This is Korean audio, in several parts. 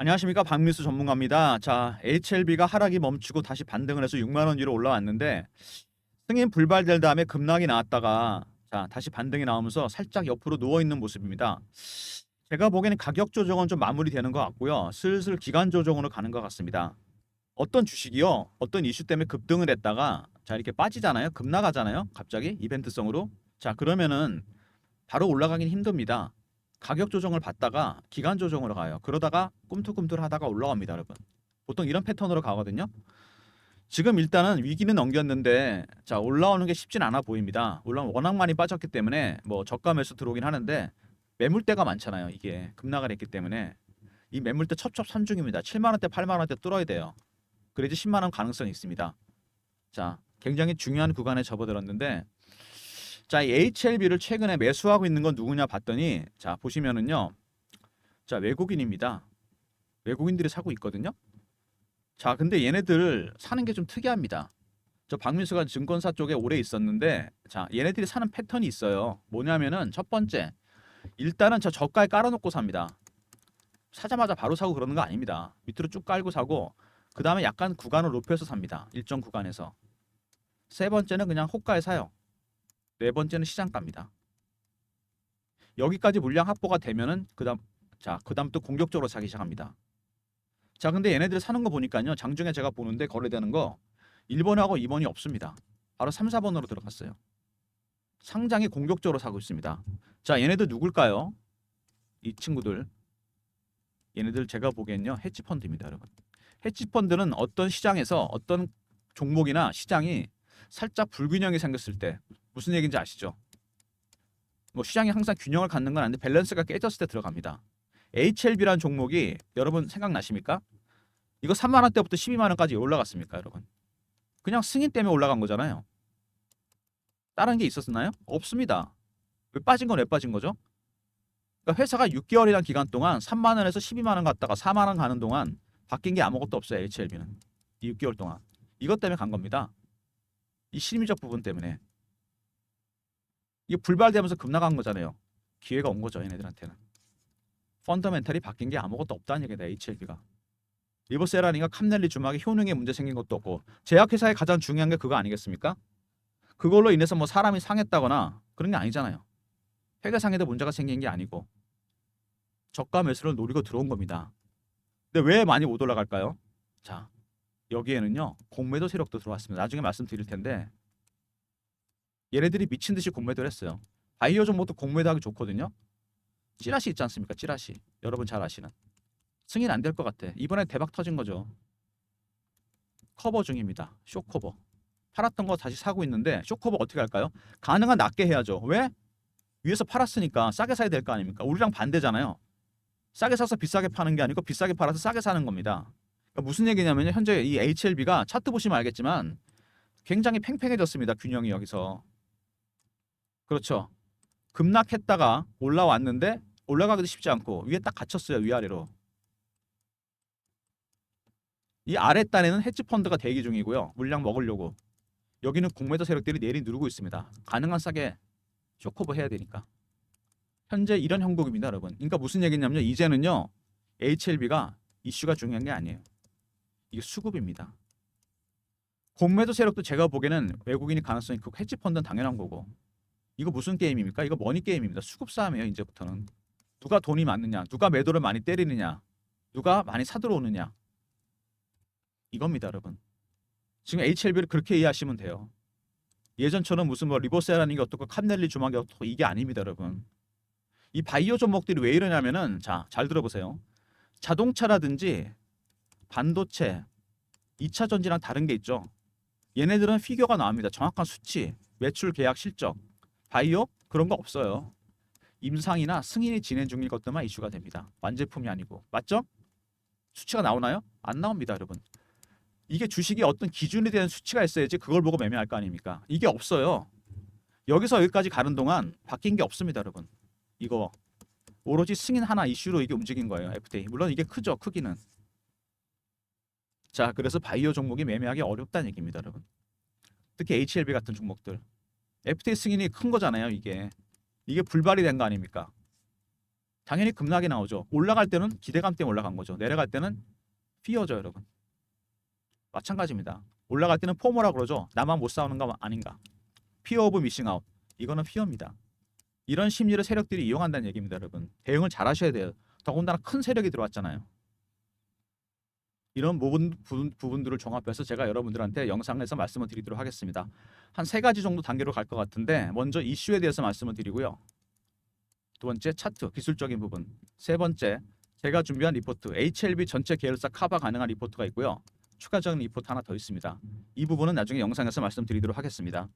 안녕하십니까, 박민수 전문가입니다. 자, HLB가 하락이 멈추고 다시 반등을 해서 6만 원 위로 올라왔는데 승인 불발될 다음에 급락이 나왔다가 자, 다시 반등이 나오면서 살짝 옆으로 누워 있는 모습입니다. 제가 보기에는 가격 조정은 좀 마무리되는 것 같고요. 슬슬 기간 조정으로 가는 것 같습니다. 어떤 주식이요, 어떤 이슈 때문에 급등을 했다가 자, 이렇게 빠지잖아요. 급락하잖아요. 갑자기 이벤트성으로. 자, 그러면은 바로 올라가긴 힘듭니다. 가격 조정을 받다가 기간 조정으로 가요. 그러다가 꿈틀꿈틀 하다가 올라갑니다, 여러분. 보통 이런 패턴으로 가거든요. 지금 일단은 위기는 넘겼는데 자, 올라오는 게 쉽진 않아 보입니다. 물론 워낙 많이 빠졌기 때문에 뭐 저가 매수 들어오긴 하는데 매물대가 많잖아요. 이게 급락을 했기 때문에 이 매물대 첩첩산중입니다. 7만 원대, 8만 원대 뚫어야 돼요. 그래야지 10만 원 가능성이 있습니다. 자, 굉장히 중요한 구간에 접어들었는데 자, 이 HLB를 최근에 매수하고 있는 건 누구냐 봤더니 자, 보시면은요. 자, 외국인입니다. 외국인들이 사고 있거든요. 자, 근데 얘네들 사는 게 좀 특이합니다. 저 박민수가 증권사 쪽에 오래 있었는데 자, 얘네들이 사는 패턴이 있어요. 뭐냐면은 첫 번째, 일단은 저 저가에 깔아놓고 삽니다. 사자마자 바로 사고 그러는 거 아닙니다. 밑으로 쭉 깔고 사고 그 다음에 약간 구간을 높여서 삽니다. 일정 구간에서. 세 번째는 그냥 호가에 사요. 네 번째는 시장가입니다. 여기까지 물량 확보가 되면은 그다음 또 공격적으로 사기 시작합니다. 자, 근데 얘네들 사는 거 보니까요. 장중에 제가 보는데 거래되는 거 1번하고 2번이 없습니다. 바로 3, 4번으로 들어갔어요. 상장이 공격적으로 사고 있습니다. 자, 얘네들 누굴까요? 이 친구들. 얘네들 제가 보기엔요. 헤지펀드입니다, 여러분. 헤지펀드는 어떤 시장에서 어떤 종목이나 시장이 살짝 불균형이 생겼을 때 무슨 얘기인지 아시죠? 뭐 시장이 항상 균형을 갖는 건 아닌데 밸런스가 깨졌을 때 들어갑니다. HLB라는 종목이 여러분 생각나십니까? 이거 3만 원대부터 12만 원까지 올라갔습니까, 여러분? 그냥 승인 때문에 올라간 거잖아요. 다른 게 있었나요? 없습니다. 왜 빠진 건 왜 빠진 거죠? 그러니까 회사가 6개월이라는 기간 동안 3만 원에서 12만 원 갔다가 4만 원 가는 동안 바뀐 게 아무것도 없어요, HLB는. 이 6개월 동안. 이것 때문에 간 겁니다. 이 심리적 부분 때문에. 이게 불발되면서 급락한 거잖아요. 기회가 온 거죠, 얘네들한테는. 펀더멘탈이 바뀐 게 아무것도 없다는 얘기다, HLB가. 리버세라니가 캄넬리 주막에 효능에 문제 생긴 것도 없고 제약회사의 가장 중요한 게 그거 아니겠습니까? 그걸로 인해서 뭐 사람이 상했다거나 그런 게 아니잖아요. 회계상에도 문제가 생긴 게 아니고 저가 매수를 노리고 들어온 겁니다. 근데 왜 많이 못 올라갈까요? 자, 여기에는요 공매도 세력도 들어왔습니다. 나중에 말씀드릴 텐데 얘네들이 미친 듯이 공매도를 했어요. 바이오 종목도 공매도하기 좋거든요. 찌라시 있지 않습니까? 찌라시. 여러분 잘 아시는. 승인 안 될 것 같아. 이번에 대박 터진 거죠. 커버 중입니다. 쇼커버. 팔았던 거 다시 사고 있는데 쇼커버 어떻게 할까요? 가능한 낮게 해야죠. 왜? 위에서 팔았으니까 싸게 사야 될 거 아닙니까? 우리랑 반대잖아요. 싸게 사서 비싸게 파는 게 아니고 비싸게 팔아서 싸게 사는 겁니다. 그러니까 무슨 얘기냐면요. 현재 이 HLB가 차트 보시면 알겠지만 굉장히 팽팽해졌습니다. 균형이 여기서. 그렇죠. 급락했다가 올라왔는데 올라가기도 쉽지 않고 위에 딱 갇혔어요. 위아래로. 이 아랫단에는 헤지펀드가 대기 중이고요. 물량 먹으려고. 여기는 공매도 세력들이 내리 누르고 있습니다. 가능한 싸게 쇼커버 해야 되니까. 현재 이런 형국입니다, 여러분. 그러니까 무슨 얘기냐면요. 이제는요. HLB가 이슈가 중요한 게 아니에요. 이게 수급입니다. 공매도 세력도 제가 보기에는 외국인이 가능성이 크고 헤지펀드는 당연한 거고. 이거 무슨 게임입니까? 이거 머니 게임입니다. 수급 싸움이에요, 이제부터는. 누가 돈이 많느냐, 누가 매도를 많이 때리느냐, 누가 많이 사들어오느냐. 이겁니다, 여러분. 지금 HLB를 그렇게 이해하시면 돼요. 예전처럼 무슨 뭐 리버세라는 게 어떻고 캄넬리 주막이 어떻고 이게 아닙니다, 여러분. 이 바이오 종목들이 왜 이러냐면은 자, 잘 들어보세요. 자동차라든지 반도체, 2차 전지랑 다른 게 있죠. 얘네들은 피규어가 나옵니다. 정확한 수치, 매출 계약 실적. 바이오 그런 거 없어요. 임상이나 승인이 진행 중일 것들만 이슈가 됩니다. 완제품이 아니고. 맞죠? 수치가 나오나요? 안 나옵니다, 여러분. 이게 주식이 어떤 기준에 대한 수치가 있어야지 그걸 보고 매매할 거 아닙니까? 이게 없어요. 여기서 여기까지 가는 동안 바뀐 게 없습니다, 여러분. 이거 오로지 승인 하나 이슈로 이게 움직인 거예요, FTA. 물론 이게 크죠, 크기는. 자, 그래서 바이오 종목이 매매하기 어렵다는 얘기입니다, 여러분. 특히 HLB 같은 종목들. FTA 승인이 큰 거잖아요, 이게. 이게 불발이 된 거 아닙니까? 당연히 급락이 나오죠. 올라갈 때는 기대감 때문에 올라간 거죠. 내려갈 때는 피어죠, 여러분. 마찬가지입니다. 올라갈 때는 포모라 그러죠. 나만 못 싸우는 거 아닌가. 피어 오브 미싱 아웃. 이거는 피어입니다. 이런 심리를 세력들이 이용한다는 얘기입니다, 여러분. 대응을 잘 하셔야 돼요. 더군다나 큰 세력이 들어왔잖아요. 이런 부분들을 종합해서 제가 여러분들한테 영상에서 말씀을 드리도록 하겠습니다. 한 3가지 정도 단계로 갈 것 같은데 먼저 이슈에 대해서 말씀을 드리고요. 두 번째 차트, 기술적인 부분. 세 번째 제가 준비한 리포트, HLB 전체 계열사 커버 가능한 리포트가 있고요. 추가적인 리포트 하나 더 있습니다. 이 부분은 나중에 영상에서 말씀드리도록 하겠습니다.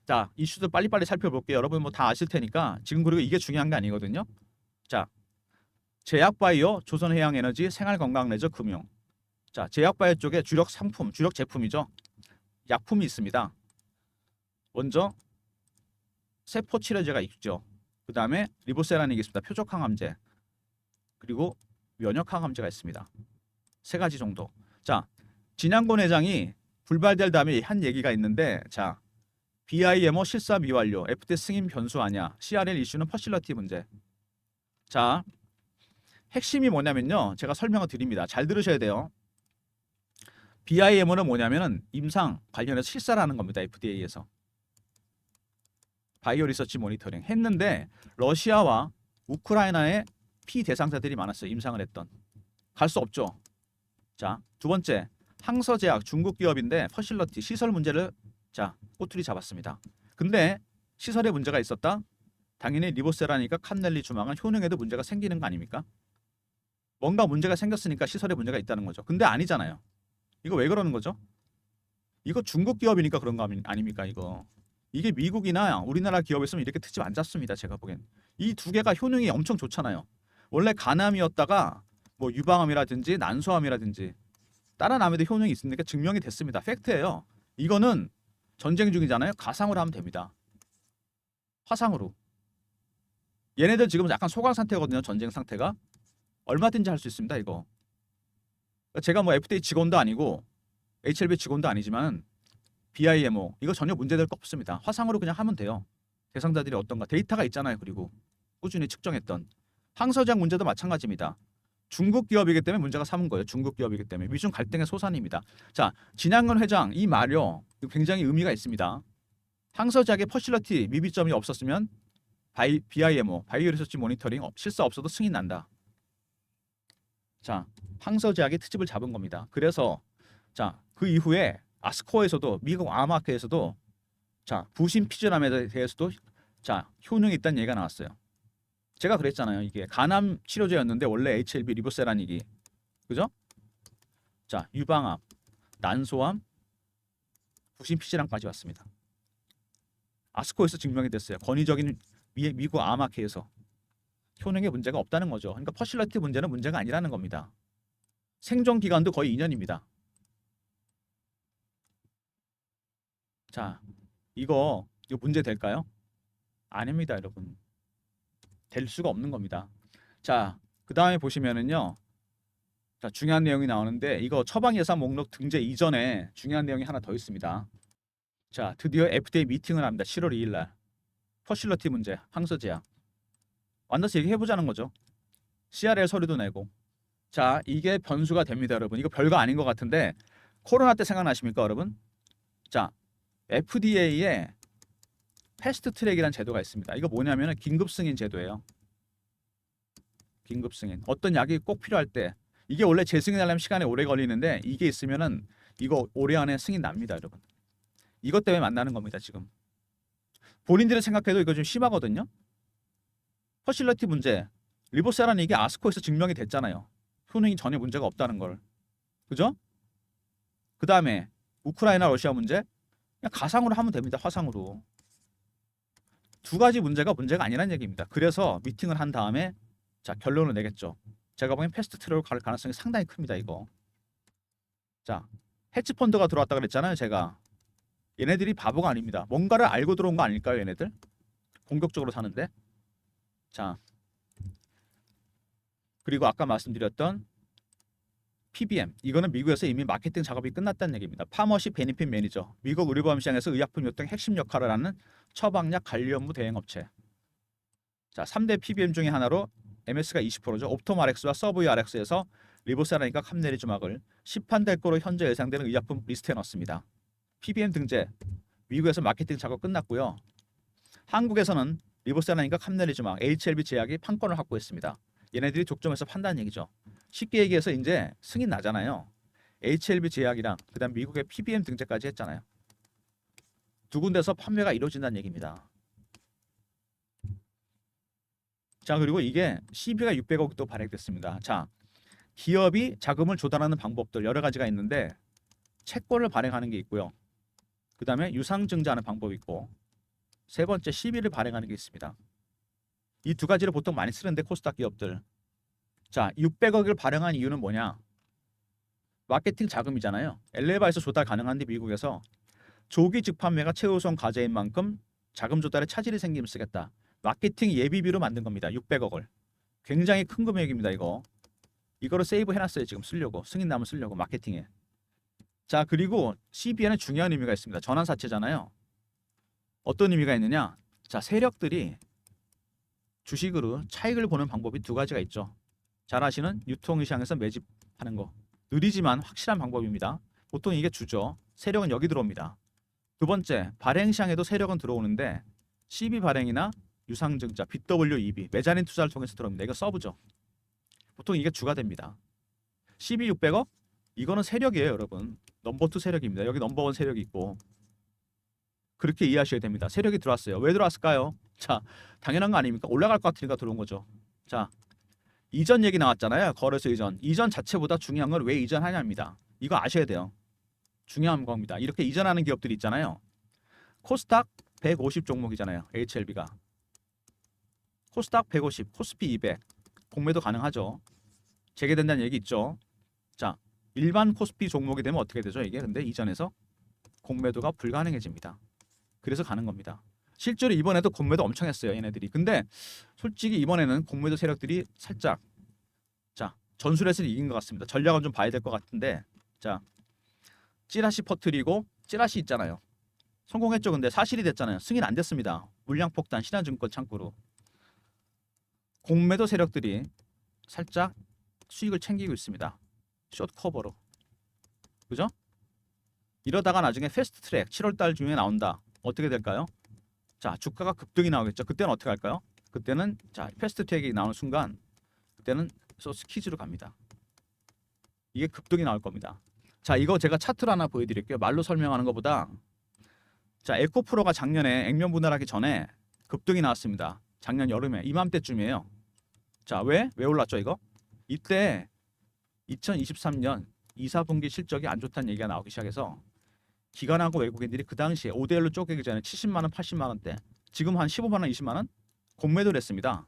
자, 이슈들 빨리빨리 살펴볼게요. 여러분 뭐 다 아실 테니까 지금 그리고 이게 중요한 게 아니거든요. 자, 제약바이오, 조선해양에너지, 생활건강레저, 금융. 자, 제약바이오 쪽에 주력 상품, 주력 제품이죠. 약품이 있습니다. 먼저 세포 치료제가 있죠. 그 다음에 리보세라는 게 있습니다. 표적항암제. 그리고 면역항암제가 있습니다. 3가지 정도. 자, 진양곤 회장이 불발될 다음에 한 얘기가 있는데, 자, BIMO 실사 미완료, FDA 승인 변수 아냐, CRL 이슈는 퍼실러티 문제. 자, 핵심이 뭐냐면요. 제가 설명을 드립니다. 잘 들으셔야 돼요. BIMO는 뭐냐면은 임상 관련해서 실사라는 겁니다. FDA에서. 바이오 리서치 모니터링 했는데 러시아와 우크라이나의 피대상자들이 많았어요. 임상을 했던. 갈 수 없죠. 자, 두 번째 항서제약 중국 기업인데 퍼실러티 시설 문제를 자 꼬투리 잡았습니다. 근데 시설에 문제가 있었다? 당연히 리보세라니까 칸넬리 주망은 효능에도 문제가 생기는 거 아닙니까? 뭔가 문제가 생겼으니까 시설에 문제가 있다는 거죠. 근데 아니잖아요. 이거 왜 그러는 거죠? 이거 중국 기업이니까 그런 거 아닙니까 이거. 이게 미국이나 우리나라 기업이었으면 이렇게 트집 안 잡습니다. 제가 보기엔. 이 두 개가 효능이 엄청 좋잖아요. 원래 간암이었다가 뭐 유방암이라든지 난소암이라든지 다른 암에도 효능이 있으니까 증명이 됐습니다. 팩트예요. 이거는 전쟁 중이잖아요. 가상으로 하면 됩니다. 화상으로. 얘네들 지금 약간 소강 상태거든요. 전쟁 상태가. 얼마든지 할 수 있습니다. 이거. 제가 뭐 FDA 직원도 아니고 HLB 직원도 아니지만 BIMO 이거 전혀 문제될 거 없습니다. 화상으로 그냥 하면 돼요. 대상자들이 어떤가 데이터가 있잖아요. 그리고 꾸준히 측정했던 항서제약 문제도 마찬가지입니다. 중국 기업이기 때문에 문제가 삼은 거예요. 중국 기업이기 때문에 미중 갈등의 소산입니다. 자, 진양근 회장 이 말이요 굉장히 의미가 있습니다. 항서제약의 퍼실러티 미비점이 없었으면 BIMO 바이오 리서치 모니터링 실사 없어도 승인 난다. 자, 항서제약이 트집을 잡은 겁니다. 그래서 자, 그 이후에 아스코에서도 미국 아마크에서도 자, 부신 피즈람에 대해서도 자, 효능이 있다는 얘기가 나왔어요. 제가 그랬잖아요. 이게 간암 치료제였는데 원래 HLB 리보세라닉이 그죠? 자, 유방암, 난소암, 부신 피즈람까지 왔습니다. 아스코에서 증명이 됐어요. 권위적인 미국 아마크에서 효능에 문제가 없다는 거죠. 그러니까 퍼실러티 문제는 문제가 아니라는 겁니다. 생존 기간도 거의 2년입니다. 자, 이거 문제 될까요? 아닙니다, 여러분. 될 수가 없는 겁니다. 자, 그 다음에 보시면은요. 자, 중요한 내용이 나오는데 이거 처방 예산 목록 등재 이전에 중요한 내용이 하나 더 있습니다. 자, 드디어 FDA 미팅을 합니다. 7월 2일 날. 퍼실러티 문제, 항서제약. 만나서 얘기해보자는 거죠. CRL 서류도 내고. 자, 이게 변수가 됩니다, 여러분. 이거 별거 아닌 것 같은데 코로나 때 생각나십니까, 여러분? 자, FDA에 패스트 트랙이라는 제도가 있습니다. 이거 뭐냐면은 긴급 승인 제도예요. 긴급 승인. 어떤 약이 꼭 필요할 때 이게 원래 재승인하려면 시간이 오래 걸리는데 이게 있으면은 이거 올해 안에 승인 납니다, 여러분. 이것 때문에 만나는 겁니다, 지금. 본인들이 생각해도 이거 좀 심하거든요. 퍼실러티 문제, 리보세라는 이게 아스코에서 증명이 됐잖아요. 효능이 전혀 문제가 없다는 걸. 그죠? 그 다음에 우크라이나 러시아 문제 그냥 가상으로 하면 됩니다. 화상으로. 두 가지 문제가 아니라는 얘기입니다. 그래서 미팅을 한 다음에 자 결론을 내겠죠. 제가 보기엔 패스트 트랙으로 갈 가능성이 상당히 큽니다. 이거. 자, 헤지 펀드가 들어왔다 그랬잖아요. 제가. 얘네들이 바보가 아닙니다. 뭔가를 알고 들어온 거 아닐까요? 얘네들? 공격적으로 사는데. 자, 그리고 아까 말씀드렸던 PBM 이거는 미국에서 이미 마케팅 작업이 끝났다는 얘기입니다. 파머시 베니핏 매니저 미국 의료보험 시장에서 의약품 요청 핵심 역할을 하는 처방약 관리 업무 대행 업체. 자, 3대 PBM 중에 하나로 MS가 20%죠. 옵톰 RX와 서브웨이 RX에서 리보세라니까 캄네리주막을 시판될 거로 현재 예상되는 의약품 리스트에 넣습니다. PBM 등재 미국에서 마케팅 작업 끝났고요. 한국에서는 리보세라니까 캄네리주막 HLB 제약이 판권을 확보했습니다. 얘네들이 독점해서 판다는 얘기죠. 쉽게 얘기해서 이제 승인 나잖아요. HLB 제약이랑 그다음 미국의 PBM 등재까지 했잖아요. 두 군데서 판매가 이루어진다는 얘기입니다. 자, 그리고 이게 CB가 600억도 발행됐습니다. 자, 기업이 자금을 조달하는 방법들 여러 가지가 있는데 채권을 발행하는 게 있고요. 그 다음에 유상증자하는 방법이 있고 세 번째 CB를 발행하는 게 있습니다. 이 두 가지를 보통 많이 쓰는데 코스닥 기업들. 자, 600억을 발행한 이유는 뭐냐? 마케팅 자금이잖아요. 엘레바에서 조달 가능한데 미국에서 조기 직판매가 최우선 과제인 만큼 자금 조달에 차질이 생기면 쓰겠다. 마케팅 예비비로 만든 겁니다. 600억을. 굉장히 큰 금액입니다. 이거를 세이브 해놨어요. 지금 쓰려고. 승인 나면 쓰려고 마케팅에. 자, 그리고 CB에는 중요한 의미가 있습니다. 전환사채잖아요. 어떤 의미가 있느냐? 자, 세력들이 주식으로 차익을 보는 방법이 두 가지가 있죠. 잘 아시는 유통시장에서 매집하는 거. 느리지만 확실한 방법입니다. 보통 이게 주죠. 세력은 여기 들어옵니다. 두 번째, 발행시장에도 세력은 들어오는데 CB 발행이나 유상증자, BWEB, 메자닌 투자를 통해서 들어옵니다. 이거 서브죠. 보통 이게 주가 됩니다. CB 600억? 이거는 세력이에요, 여러분. 넘버 2 세력입니다. 여기 넘버 1 세력이 있고. 그렇게 이해하셔야 됩니다. 세력이 들어왔어요. 왜 들어왔을까요? 자, 당연한 거 아닙니까? 올라갈 것 같으니까 들어온 거죠. 자, 이전 얘기 나왔잖아요. 거래소 이전. 이전 자체보다 중요한 건 왜 이전하냐입니다. 이거 아셔야 돼요. 중요한 겁니다. 이렇게 이전하는 기업들이 있잖아요. 코스닥 150 종목이잖아요. HLB가. 코스닥 150, 코스피 200. 공매도 가능하죠. 재개된다는 얘기 있죠. 자, 일반 코스피 종목이 되면 어떻게 되죠? 이게 근데 이전에서 공매도가 불가능해집니다. 그래서 가는 겁니다. 실제로 이번에도 공매도 엄청 했어요. 얘네들이. 근데 솔직히 이번에는 공매도 세력들이 살짝 자, 전술에서 이긴 것 같습니다. 전략은 좀 봐야 될 것 같은데 자, 찌라시 퍼뜨리고 찌라시 있잖아요. 성공했죠. 근데 사실이 됐잖아요. 승인 안 됐습니다. 물량 폭탄 신한증권 창구로. 공매도 세력들이 살짝 수익을 챙기고 있습니다. 숏 커버로. 그죠? 이러다가 나중에 패스트 트랙 7월 달 중에 나온다. 어떻게 될까요? 자, 주가가 급등이 나오겠죠. 그때는 어떻게 할까요? 그때는 자, 패스트 트랙이 나오는 순간 그때는 스키즈로 갑니다. 이게 급등이 나올 겁니다. 자, 이거 제가 차트로 하나 보여드릴게요. 말로 설명하는 것보다 자, 에코프로가 작년에 액면 분할하기 전에 급등이 나왔습니다. 작년 여름에 이맘때쯤이에요. 자, 왜 올랐죠 이거? 이때 2023년 2, 4분기 실적이 안 좋다는 얘기가 나오기 시작해서 기관하고 외국인들이 그 당시에 5대1로 쪼개기 전에 70만 원, 80만 원대 지금 한 15만 원, 20만 원 공매도를 했습니다.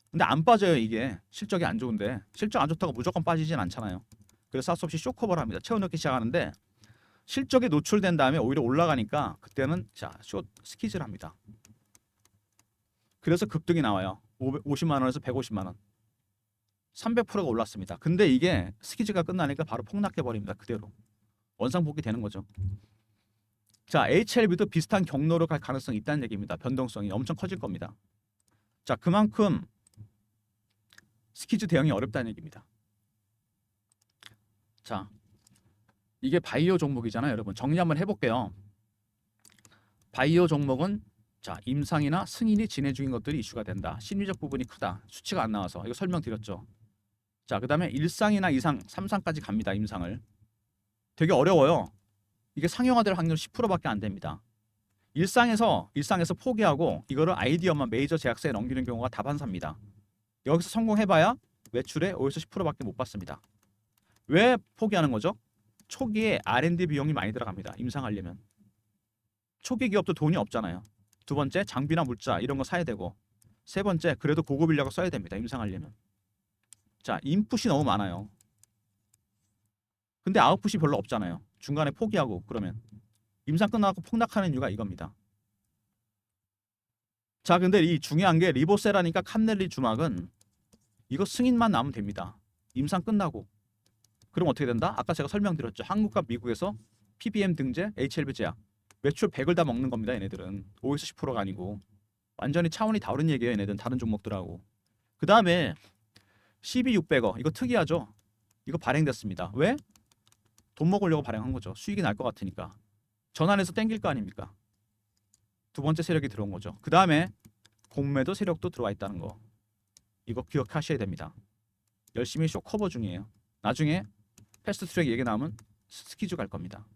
근데 안 빠져요. 이게 실적이 안 좋은데 실적 안 좋다고 무조건 빠지진 않잖아요. 그래서 할 수 없이 쇼커버를 합니다. 채워넣기 시작하는데 실적이 노출된 다음에 오히려 올라가니까 그때는 자, 숏 스키즈를 합니다. 그래서 급등이 나와요. 50만 원에서 150만 원. 300%가 올랐습니다. 근데 이게 스키즈가 끝나니까 바로 폭락해 버립니다. 그대로. 원상복귀 되는 거죠. 자, HLB도 비슷한 경로로 갈 가능성이 있다는 얘기입니다. 변동성이 엄청 커질 겁니다. 자, 그만큼 스키즈 대응이 어렵다는 얘기입니다. 자, 이게 바이오 종목이잖아요, 여러분. 정리 한번 해볼게요. 바이오 종목은 자, 임상이나 승인이 진행 중인 것들이 이슈가 된다. 심리적 부분이 크다. 수치가 안 나와서 이거 설명드렸죠. 자, 그 다음에 1상이나 2상, 3상까지 갑니다. 임상을. 되게 어려워요. 이게 상용화될 확률 10%밖에 안 됩니다. 일상에서 포기하고 이거를 아이디어만 메이저 제약사에 넘기는 경우가 다반사입니다. 여기서 성공해봐야 매출에 5에서 10%밖에 못 받습니다. 왜 포기하는 거죠? 초기에 R&D 비용이 많이 들어갑니다. 임상하려면. 초기 기업도 돈이 없잖아요. 두 번째, 장비나 물자 이런 거 사야 되고, 세 번째, 그래도 고급 인력을 써야 됩니다. 임상하려면. 자, 인풋이 너무 많아요. 근데 아웃풋이 별로 없잖아요. 중간에 포기하고 그러면 임상 끝나고 폭락하는 이유가 이겁니다. 자, 근데 이 중요한 게 리보세라니까 캄넬리 주막은 이거 승인만 나면 됩니다. 임상 끝나고. 그럼 어떻게 된다? 아까 제가 설명드렸죠. 한국과 미국에서 PBM 등재, HLB 제약. 매출 100을 다 먹는 겁니다. 얘네들은 5에서 10%가 아니고 완전히 차원이 다른 얘기예요. 얘네들은 다른 종목들하고. 그 다음에 CB600억 이거 특이하죠. 이거 발행됐습니다. 왜? 돈 먹으려고 발행한 거죠. 수익이 날 것 같으니까. 전환해서 땡길 거 아닙니까? 두 번째 세력이 들어온 거죠. 그 다음에 공매도 세력도 들어와 있다는 거. 이거 기억하셔야 됩니다. 열심히 쇼 커버 중이에요. 나중에 패스트 트랙 얘기 나오면 스키즈 갈 겁니다.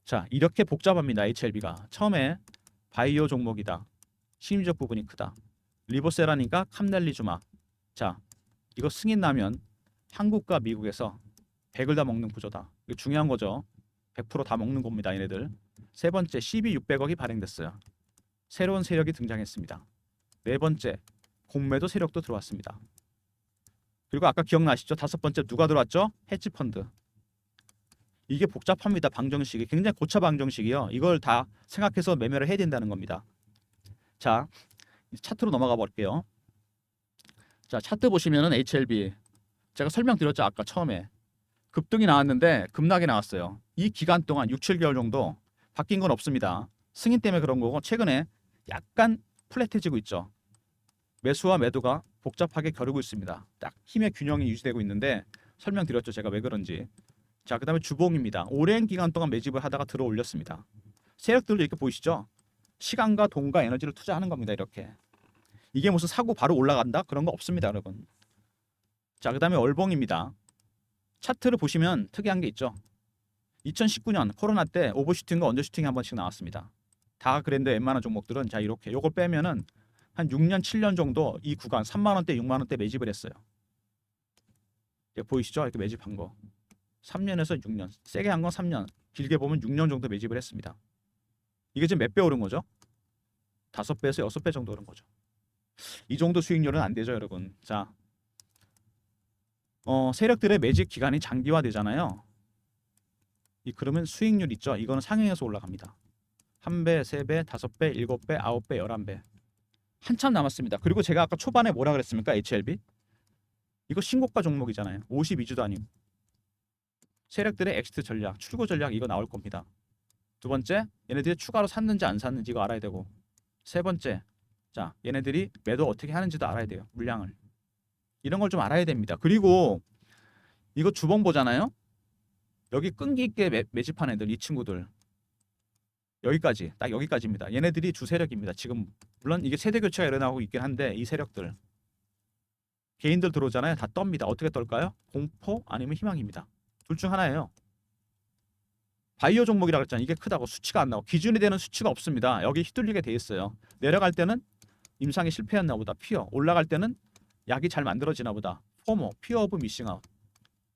자, 이렇게 복잡합니다. HLB가. 처음에 바이오 종목이다. 심리적 부분이 크다. 리보세라니까 캄넬리주마. 자, 이거 승인 나면 한국과 미국에서 100을 다 먹는 구조다. 이거 중요한 거죠. 100%다 먹는 겁니다. 얘네들. 세 번째 CB600억이 발행됐어요. 새로운 세력이 등장했습니다. 네 번째 공매도 세력도 들어왔습니다. 그리고 아까 기억나시죠? 다섯 번째 누가 들어왔죠? 헤지펀드. 이게 복잡합니다. 방정식이 굉장히 고차 방정식이요. 이걸 다 생각해서 매매를 해야 된다는 겁니다. 자, 차트로 넘어가 볼게요. 자, 차트 보시면은 HLB 제가 설명드렸죠. 아까 처음에 급등이 나왔는데 급락이 나왔어요. 이 기간 동안 6, 7개월 정도 바뀐 건 없습니다. 승인 때문에 그런 거고 최근에 약간 플랫해지고 있죠. 매수와 매도가 복잡하게 겨루고 있습니다. 딱 힘의 균형이 유지되고 있는데 설명드렸죠. 제가 왜 그런지. 자, 그 다음에 주봉입니다. 오랜 기간 동안 매집을 하다가 들어 올렸습니다. 세력들도 이렇게 보이시죠? 시간과 돈과 에너지를 투자하는 겁니다. 이렇게. 이게 무슨 사고 바로 올라간다? 그런 거 없습니다. 여러분. 자, 그 다음에 월봉입니다. 차트를 보시면 특이한 게 있죠. 2019년 코로나 때 오버슈팅과 언더슈팅이 한 번씩 나왔습니다. 다 그랬는데 웬만한 종목들은 자 이렇게 요걸 빼면은 한 6년 7년 정도 이 구간 3만 원대 6만 원대 매집을 했어요. 보이시죠? 이렇게 매집한 거. 3년에서 6년. 세게 한 건 3년. 길게 보면 6년 정도 매집을 했습니다. 이게 지금 몇 배 오른 거죠? 5배에서 6배 정도 오른 거죠. 이 정도 수익률은 안 되죠, 여러분. 자, 세력들의 매집 기간이 장기화되잖아요. 그러면 수익률 있죠. 이거는 상향해서 올라갑니다. 1배, 3배, 5배, 7배, 9배, 11배. 한참 남았습니다. 그리고 제가 아까 초반에 뭐라 그랬습니까? HLB? 이거 신고가 종목이잖아요. 52주도 아니고. 세력들의 엑시트 전략, 출고 전략 이거 나올 겁니다. 두 번째, 얘네들이 추가로 샀는지 안 샀는지 이거 알아야 되고. 세 번째, 자 얘네들이 매도 어떻게 하는지도 알아야 돼요. 물량을. 이런 걸 좀 알아야 됩니다. 그리고 이거 주봉 보잖아요. 여기 끈기 있게 매집한 애들, 이 친구들. 여기까지, 딱 여기까지입니다. 얘네들이 주 세력입니다. 지금 물론 이게 세대 교체가 일어나고 있긴 한데 이 세력들 개인들 들어오잖아요. 다 떱니다. 어떻게 떨까요? 공포 아니면 희망입니다. 둘 중 하나예요. 바이오 종목이라고 했잖아요. 이게 크다고 수치가 안 나오고 기준이 되는 수치가 없습니다. 여기 휘둘리게 돼 있어요. 내려갈 때는 임상이 실패했나 보다. 피어. 올라갈 때는 약이 잘 만들어지나 보다. 포모, 피어 오브 미싱 아웃.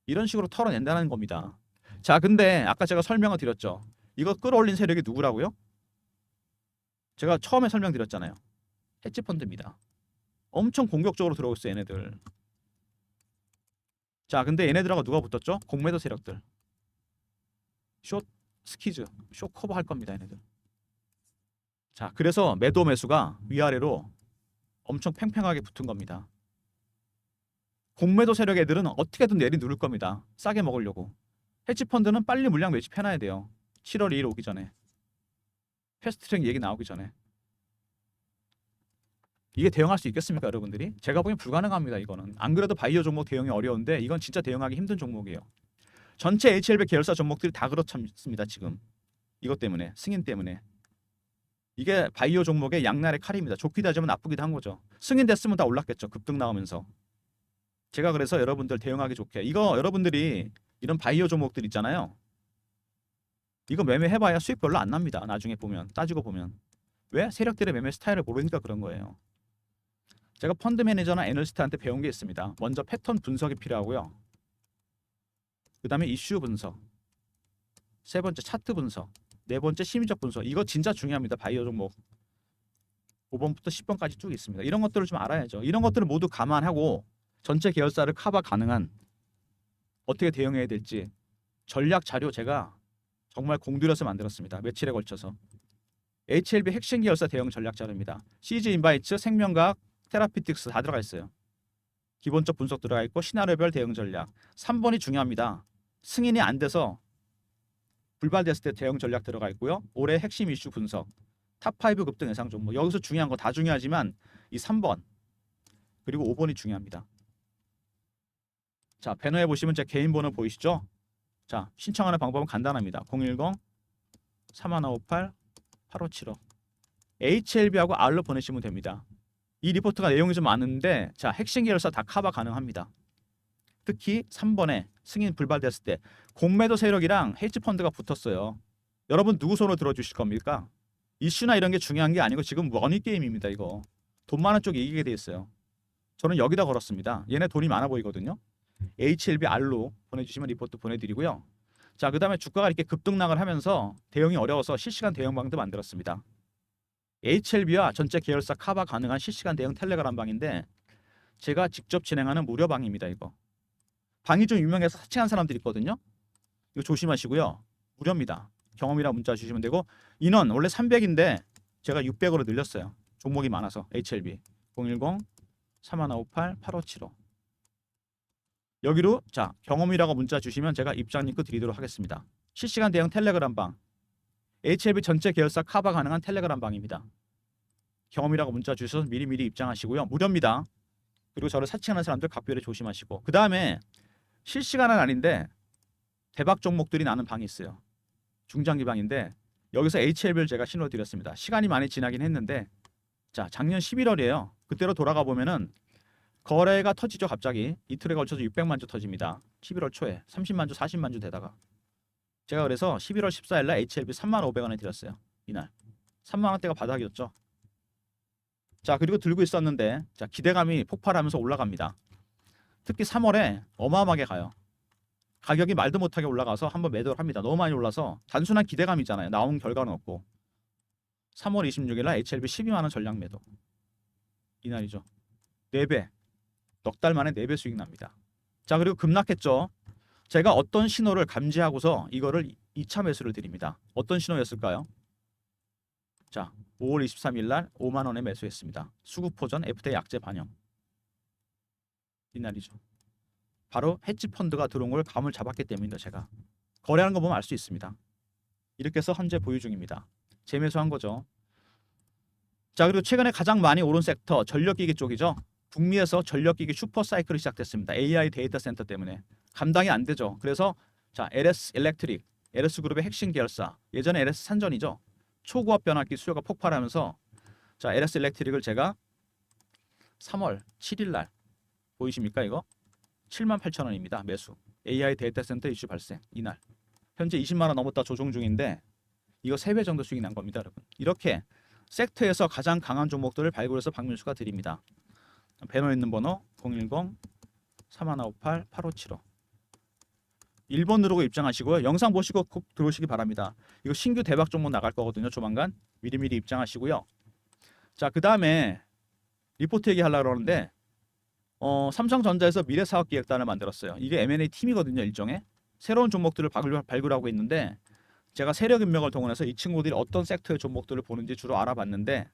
이런 식으로 털어낸다는 겁니다. 자, 근데 아까 제가 설명을 드렸죠. 이거 끌어올린 세력이 누구라고요? 제가 처음에 설명드렸잖아요. 헤지펀드입니다. 엄청 공격적으로 들어오고 있어요, 얘네들. 자, 근데 얘네들하고 누가 붙었죠? 공매도 세력들. 숏 스키즈, 숏 커버 할 겁니다, 얘네들. 자, 그래서 매도 매수가 위아래로 엄청 팽팽하게 붙은 겁니다. 공매도 세력 애들은 어떻게든 내리 누를 겁니다. 싸게 먹으려고. 헤지펀드는 빨리 물량 매집해놔야 돼요. 7월 2일 오기 전에. 패스트트랙 얘기 나오기 전에. 이게 대응할 수 있겠습니까, 여러분들이? 제가 보기엔 불가능합니다, 이거는. 안 그래도 바이오 종목 대응이 어려운데 이건 진짜 대응하기 힘든 종목이에요. 전체 HLB 계열사 종목들이 다 그렇습니다, 지금. 이것 때문에, 승인 때문에. 이게 바이오 종목의 양날의 칼입니다. 좋기도 하지만 나쁘기도 한 거죠. 승인됐으면 다 올랐겠죠, 급등 나오면서. 제가 그래서 여러분들 대응하기 좋게. 이거 여러분들이 이런 바이오 종목들 있잖아요. 이거 매매해봐야 수익 별로 안 납니다. 나중에 보면, 따지고 보면. 왜? 세력들의 매매 스타일을 모르니까 그런 거예요. 제가 펀드 매니저나 애널리스트한테 배운 게 있습니다. 먼저 패턴 분석이 필요하고요. 그 다음에 이슈 분석. 세 번째 차트 분석. 네 번째 심리적 분석. 이거 진짜 중요합니다. 바이오 종목. 5번부터 10번까지 쭉 있습니다. 이런 것들을 좀 알아야죠. 이런 것들을 모두 감안하고 전체 계열사를 커버 가능한 어떻게 대응해야 될지 전략 자료 제가 정말 공들여서 만들었습니다. 며칠에 걸쳐서. HLB 핵심 계열사 대응 전략 자료입니다. CG 인바이츠, 생명과학, 테라피틱스 다 들어가 있어요. 기본적 분석 들어가 있고 시나리오별 대응 전략. 3번이 중요합니다. 승인이 안 돼서 불발됐을 때 대응 전략 들어가 있고요. 올해 핵심 이슈 분석. 탑5 급등 예상 종목. 여기서 중요한 거 다 중요하지만 이 3번 그리고 5번이 중요합니다. 자, 배너에 보시면 제 개인 번호 보이시죠? 자, 신청하는 방법은 간단합니다. 010-3158-8575 HLB하고 R로 보내시면 됩니다. 이 리포트가 내용이 좀 많은데 자, 핵심 계열사 다 커버 가능합니다. 특히 3번에 승인 불발됐을 때 공매도 세력이랑 헤지 펀드가 붙었어요. 여러분 누구 손으로 들어주실 겁니까? 이슈나 이런 게 중요한 게 아니고 지금 머니 게임입니다. 이거 돈 많은 쪽이 이기게 돼 있어요. 저는 여기다 걸었습니다. 얘네 돈이 많아 보이거든요. HLB R로 보내주시면 리포트 보내드리고요. 자, 그 다음에 주가가 이렇게 급등락을 하면서 대응이 어려워서 실시간 대응방도 만들었습니다. HLB와 전체 계열사 커버 가능한 실시간 대응 텔레그램 방인데 제가 직접 진행하는 무료 방입니다. 이거 방이 좀 유명해서 사칭한 사람들이 있거든요. 이거 조심하시고요. 무료입니다. 경험이라 문자 주시면 되고 인원 원래 300인데 제가 600으로 늘렸어요. 종목이 많아서 HLB 010-3158-8575 여기로 자 경험이라고 문자 주시면 제가 입장 링크 드리도록 하겠습니다. 실시간 대응 텔레그램 방 HLB 전체 계열사 커버 가능한 텔레그램 방입니다. 경험이라고 문자 주셔서 미리미리 입장하시고요. 무료입니다. 그리고 저를 사칭하는 사람들 각별히 조심하시고 그 다음에 실시간은 아닌데 대박 종목들이 나는 방이 있어요. 중장기 방인데 여기서 HLB를 제가 신호 드렸습니다. 시간이 많이 지나긴 했는데 자 작년 11월이에요. 그때로 돌아가 보면은 거래가 터지죠. 갑자기 이틀에 걸쳐서 600만 주 터집니다. 11월 초에 30만 주 40만 주 되다가 제가 그래서 11월 14일 날 HLB 35,500원에 드렸어요. 이날 3만 원대가 바닥이었죠. 자 그리고 들고 있었는데 자 기대감이 폭발하면서 올라갑니다. 특히 3월에 어마어마하게 가요. 가격이 말도 못하게 올라가서 한번 매도를 합니다. 너무 많이 올라서 단순한 기대감이잖아요. 나온 결과는 없고 3월 26일 날 HLB 12만 원 전량 매도 이날이죠. 4배 넉 달 만에 4배 수익 납니다. 자 그리고 급락했죠. 제가 어떤 신호를 감지하고서 이거를 2차 매수를 드립니다. 어떤 신호였을까요? 자 5월 23일 날 5만 원에 매수했습니다. 수급포전 FTA 약재 반영 이날이죠. 바로 헤지 펀드가 들어온 걸 감을 잡았기 때문입니다. 제가 거래하는 거 보면 알 수 있습니다. 이렇게 해서 현재 보유 중입니다. 재매수한 거죠. 자 그리고 최근에 가장 많이 오른 섹터 전력기기 쪽이죠. 북미에서 전력기기 슈퍼 사이클이 시작됐습니다. AI 데이터 센터 때문에 감당이 안 되죠. 그래서 자 LS 일렉트릭, LS 그룹의 핵심 계열사 예전에 LS 산전이죠. 초고압 변압기 수요가 폭발하면서 자 LS 일렉트릭을 제가 3월 7일 날 보이십니까 이거? 78,000원입니다. 매수. AI 데이터 센터 이슈 발생 이날. 현재 20만 원 넘었다 조정 중인데 이거 3배 정도 수익 난 겁니다, 여러분. 이렇게 섹터에서 가장 강한 종목들을 발굴해서 박민수가 드립니다. 배너 있는 번호 010-3158-8575 1번 누르고 입장하시고요. 영상 보시고 꼭 들어오시기 바랍니다. 이거 신규 대박 종목 나갈 거거든요. 조만간 미리미리 입장하시고요. 자, 그 다음에 리포트 얘기하려고 그러는데 삼성전자에서 미래사업기획단을 만들었어요. 이게 M&A 팀이거든요. 일종의 새로운 종목들을 발굴하고 있는데 제가 세력 인맥을 동원해서 이 친구들이 어떤 섹터의 종목들을 보는지 주로 알아봤는데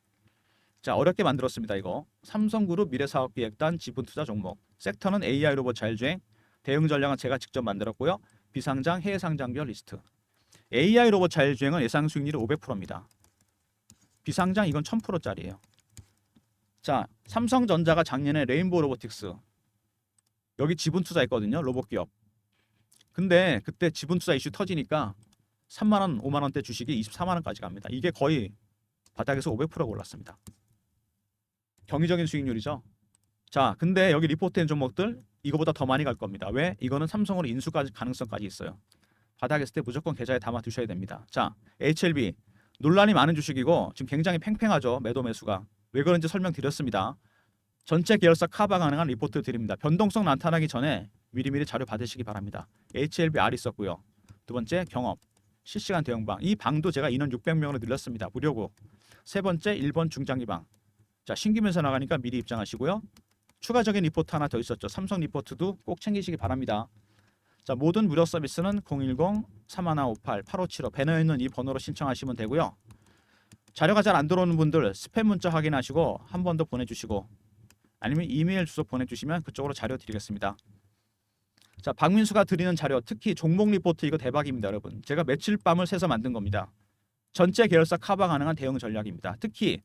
자 어렵게 만들었습니다. 이거 삼성그룹 미래사업기획단 지분투자 종목 섹터는 AI 로봇 자율주행 대응 전략은 제가 직접 만들었고요. 비상장 해외 상장별 리스트 AI 로봇 자율주행은 예상 수익률이 500%입니다. 비상장 이건 1000%짜리예요. 자 삼성전자가 작년에 레인보우 로보틱스 여기 지분 투자했거든요. 로봇 기업. 근데 그때 지분 투자 이슈 터지니까 3만 원, 5만 원대 주식이 24만 원까지 갑니다. 이게 거의 바닥에서 500%가 올랐습니다. 경이적인 수익률이죠. 자, 근데 여기 리포트된 종목들 이거보다 더 많이 갈 겁니다. 왜? 이거는 삼성으로 인수까지 가능성까지 있어요. 바닥에 있을 때 무조건 계좌에 담아 두셔야 됩니다. 자, HLB 논란이 많은 주식이고 지금 굉장히 팽팽하죠. 매도 매수가. 왜 그런지 설명드렸습니다. 전체 계열사 커버 가능한 리포트 드립니다. 변동성 나타나기 전에 미리미리 자료 받으시기 바랍니다. HLB R 있었고요. 두 번째 경험 실시간 대응방 이 방도 제가 인원 600명으로 늘렸습니다. 무료고. 세 번째 1번 중장기방. 자 신규 매수 나가니까 미리 입장하시고요. 추가적인 리포트 하나 더 있었죠. 삼성 리포트도 꼭 챙기시기 바랍니다. 자 모든 무료 서비스는 010-3158-8575 배너에 있는 이 번호로 신청하시면 되고요. 자료가 잘 안 들어오는 분들 스팸 문자 확인하시고 한 번 더 보내주시고 아니면 이메일 주소 보내주시면 그쪽으로 자료 드리겠습니다. 자 박민수가 드리는 자료 특히 종목 리포트 이거 대박입니다. 여러분 제가 며칠 밤을 새서 만든 겁니다. 전체 계열사 커버 가능한 대응 전략입니다. 특히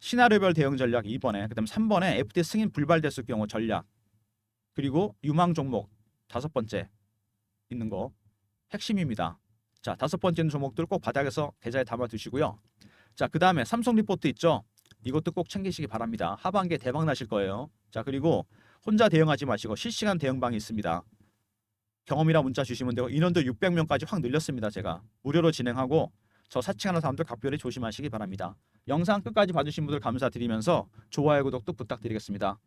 시나리오별 대응 전략 2번에, 그다음 3번에 FT 승인 불발됐을 경우 전략, 그리고 유망 종목 5번째 있는 거 핵심입니다. 자, 5번째 있는 종목들 꼭 바닥에서 계좌에 담아 두시고요. 자, 그다음에 삼성 리포트 있죠? 이것도 꼭 챙기시기 바랍니다. 하반기에 대박 나실 거예요. 자, 그리고 혼자 대응하지 마시고 실시간 대응방이 있습니다. 경험이라 문자 주시면 되고, 인원도 600명까지 확 늘렸습니다. 제가 무료로 진행하고, 저 사칭하는 사람들 각별히 조심하시기 바랍니다. 영상 끝까지 봐주신 분들 감사드리면서 좋아요, 구독도 부탁드리겠습니다.